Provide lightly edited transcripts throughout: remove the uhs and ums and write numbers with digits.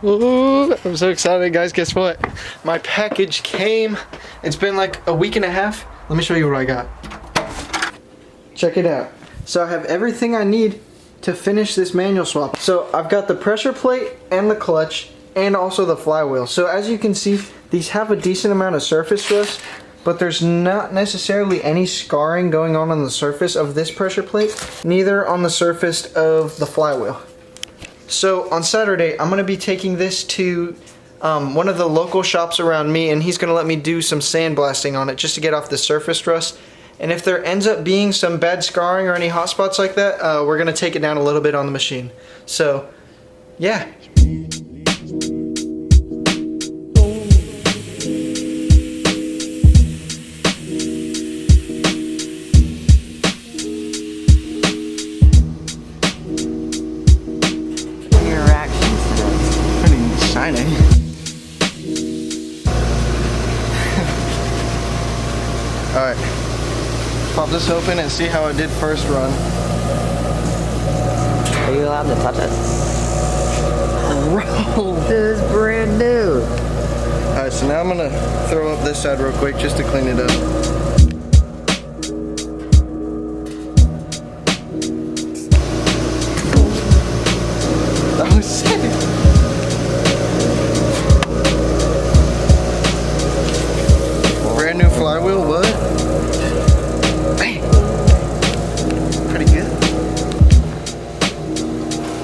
Ooh, I'm so excited, guys. Guess what? My package came. It's been like a week and a half. Let me show you what I got. Check it out. So I have everything I need to finish this manual swap. So I've got the pressure plate and the clutch and also the flywheel. So as you can see, these have a decent amount of surface rust, but there's not necessarily any scarring going on the surface of this pressure plate, neither on the surface of the flywheel. So on Saturday, I'm gonna be taking this to one of the local shops around me, and he's gonna let me do some sandblasting on it just to get off the surface rust. And if there ends up being some bad scarring or any hot spots like that, we're gonna take it down a little bit on the machine. So, yeah. Alright, pop this open and see how it did first run. Are you allowed to touch it? Bro! This is brand new. Alright, so now I'm gonna throw up this side real quick just to clean it up. That was sick! Brand new flywheel, what? Bang! Pretty good.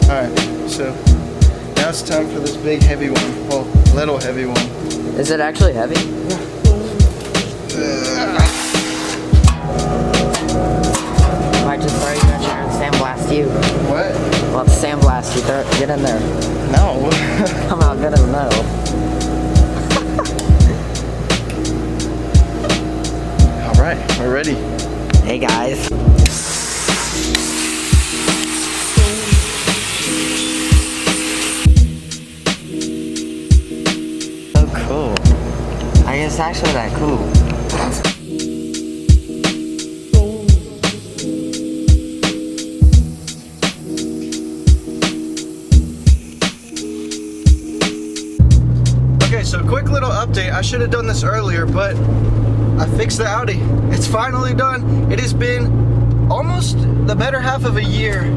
Alright, so now it's time for this big heavy one. Well, little heavy one. Is it actually heavy? Might just throw you in there and sandblast you. What? Well, it's sandblast you. Get in there. No. Come out good as no. Alright, we're ready. Hey guys. So cool. I guess actually that cool. Okay, so quick little update. I should have done this earlier, but I fixed the Audi. It's finally done. It has been almost the better half of a year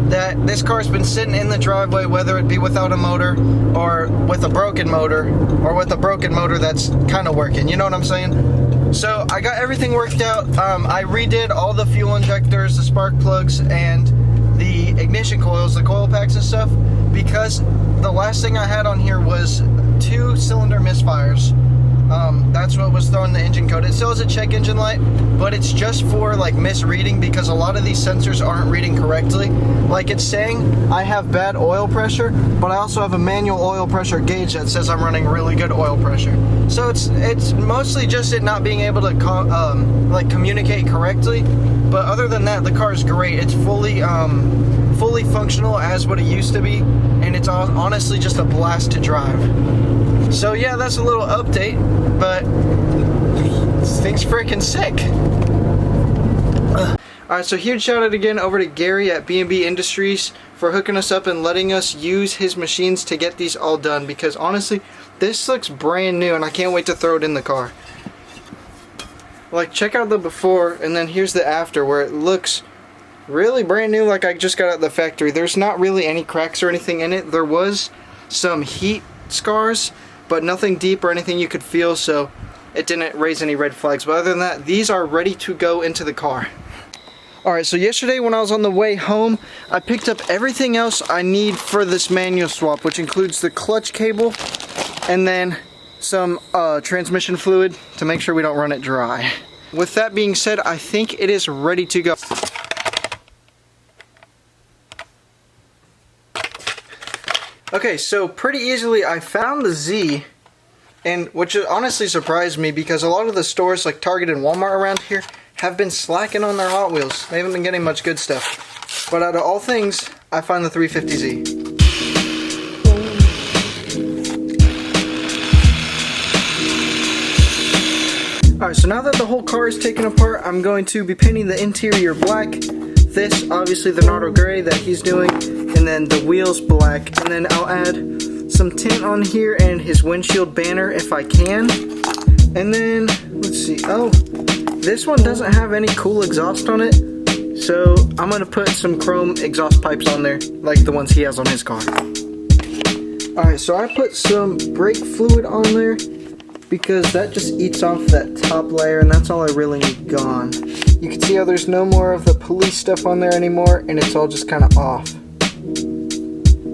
that this car's been sitting in the driveway, whether it be without a motor or with a broken motor or with a broken motor that's kind of working, you know what I'm saying? So I got everything worked out. I redid all the fuel injectors, the spark plugs, and the ignition coils, the coil packs and stuff, because the last thing I had on here was 2 cylinder misfires. That's what was throwing the engine code. It still has a check engine light, but it's just for like misreading because a lot of these sensors aren't reading correctly. Like it's saying I have bad oil pressure, but I also have a manual oil pressure gauge that says I'm running really good oil pressure. So it's mostly just it not being able to like communicate correctly. But other than that, the car is great. It's fully functional as what it used to be, and it's honestly just a blast to drive. So yeah, that's a little update, but this thing's freaking sick. Alright, so huge shout out again over to Gary at B&B Industries for hooking us up and letting us use his machines to get these all done, because honestly, this looks brand new and I can't wait to throw it in the car. Like, check out the before and then here's the after where it looks really brand new, like I just got out of the factory. There's not really any cracks or anything in it. There was some heat scars, but nothing deep or anything you could feel, so it didn't raise any red flags. But other than that, these are ready to go into the car. Alright, so yesterday when I was on the way home, I picked up everything else I need for this manual swap, which includes the clutch cable and then some transmission fluid to make sure we don't run it dry. With that being said, I think it is ready to go. Okay, so pretty easily I found the Z, and which honestly surprised me because a lot of the stores like Target and Walmart around here have been slacking on their Hot Wheels. They haven't been getting much good stuff. But out of all things, I find the 350Z. Alright, so now that the whole car is taken apart, I'm going to be painting the interior black. This, obviously the Nardo Gray that he's doing, and then the wheels black, and then I'll add some tint on here and his windshield banner if I can. And then, let's see, oh, this one doesn't have any cool exhaust on it. So I'm gonna put some chrome exhaust pipes on there, like the ones he has on his car. Alright, so I put some brake fluid on there because that just eats off that top layer, and that's all I really need gone. You can see how there's no more of the police stuff on there anymore, and it's all just kind of off.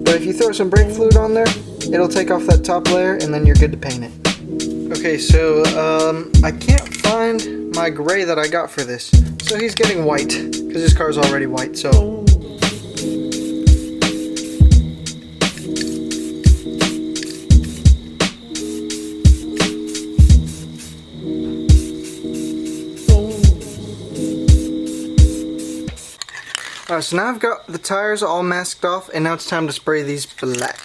But if you throw some brake fluid on there, it'll take off that top layer, and then you're good to paint it. Okay, so I can't find my gray that I got for this. So he's getting white, because his car's already white, so. Alright, so now I've got the tires all masked off, and now it's time to spray these black.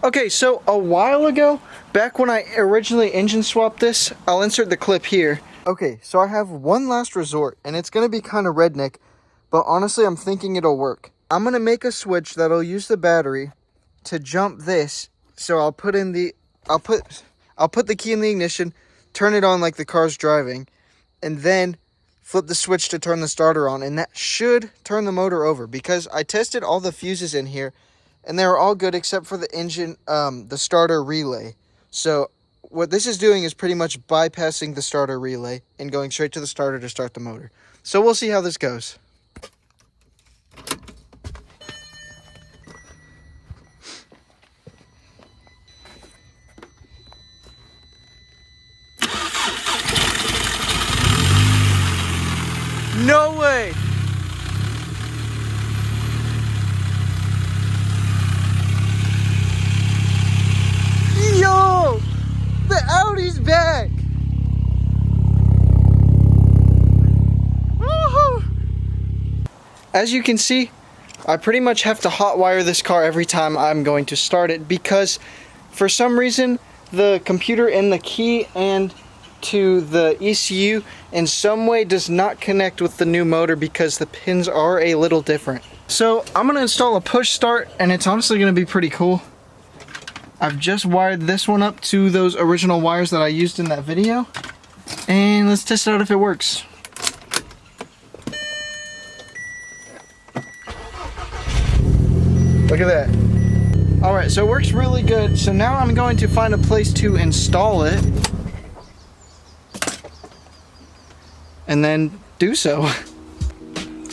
Okay, so a while ago, back when I originally engine swapped this, I'll insert the clip here. Okay, so I have one last resort, and it's gonna be kind of redneck, but honestly I'm thinking it'll work. I'm gonna make a switch that'll use the battery to jump this, so I'll put the key in the ignition, turn it on like the car's driving, and then flip the switch to turn the starter on, and that should turn the motor over, because I tested all the fuses in here and they were all good except for the engine, the starter relay. So what this is doing is pretty much bypassing the starter relay and going straight to the starter to start the motor. So we'll see how this goes. No way! Yo! The Audi's back! Woohoo! As you can see, I pretty much have to hotwire this car every time I'm going to start it, because for some reason the computer and the key and to the ECU in some way does not connect with the new motor because the pins are a little different. So I'm going to install a push start, and it's honestly going to be pretty cool. I've just wired this one up to those original wires that I used in that video, and let's test out if it works. Look at that. Alright, so it works really good. So now I'm going to find a place to install it and then do so.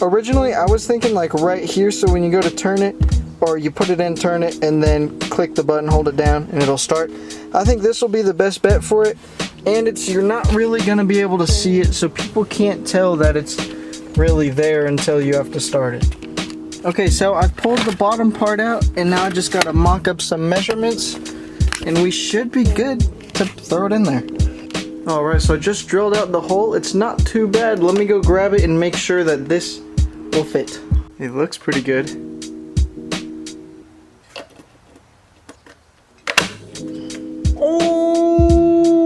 Originally I was thinking like right here, so when you go to turn it, or you put it in, turn it, and then click the button, hold it down, and it'll start. I think this will be the best bet for it, and you're not really going to be able to see it, so people can't tell that it's really there until you have to start it. Okay, so I've pulled the bottom part out, and now I just got to mock up some measurements, and we should be good to throw it in there. Alright, so I just drilled out the hole. It's not too bad. Let me go grab it and make sure that this will fit. It looks pretty good. Oh!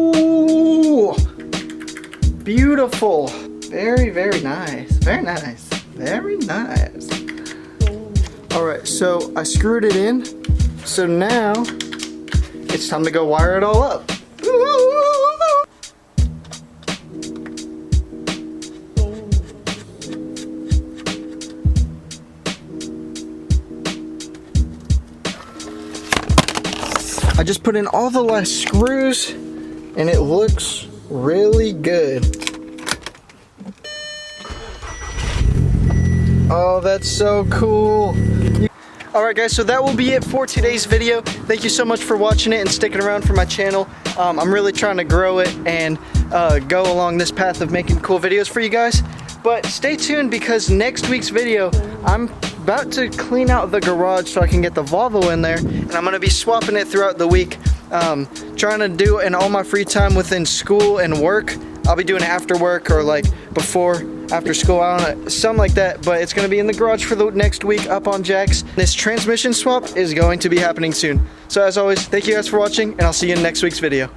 Beautiful. Very, very nice. Very nice. Very nice. Alright, so I screwed it in. So now it's time to go wire it all up. I just put in all the last screws, and it looks really good. Oh, that's so cool. Alright guys, so that will be it for today's video. Thank you so much for watching it and sticking around for my channel. I'm really trying to grow it and go along this path of making cool videos for you guys. But stay tuned, because next week's video, I'm about to clean out the garage so I can get the Volvo in there, and I'm going to be swapping it throughout the week. Trying to do it in all my free time within school and work. I'll be doing it after work or like before, after school, I don't know, something like that. But it's going to be in the garage for the next week up on Jack's. This transmission swap is going to be happening soon. So as always, thank you guys for watching, and I'll see you in next week's video.